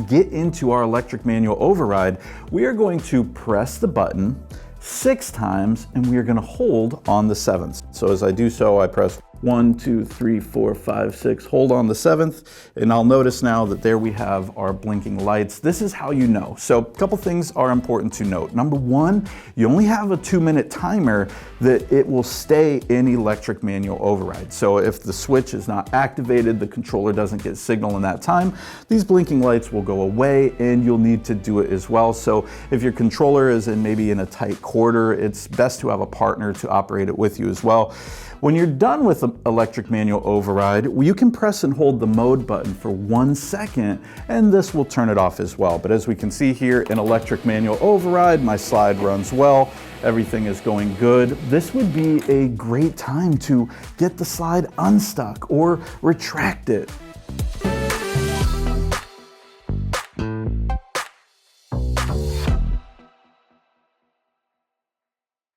get into our electric manual override, we are going to press the button 6 times and we are going to hold on the 7th. So as I do so, I press 1, 2, 3, 4, 5, 6, hold on the 7th, and I'll notice now that there we have our blinking lights. This is how you know. So a couple things are important to note. Number one, you only have a 2-minute timer that it will stay in electric manual override. So if the switch is not activated, the controller doesn't get signal in that time, these blinking lights will go away and you'll need to do it as well. So if your controller is maybe in a tight quarter, it's best to have a partner to operate it with you as well. When you're done with electric manual override, you can press and hold the mode button for 1 second, and this will turn it off as well. But as we can see here in electric manual override, my slide runs well, everything is going good. This would be a great time to get the slide unstuck or retract it.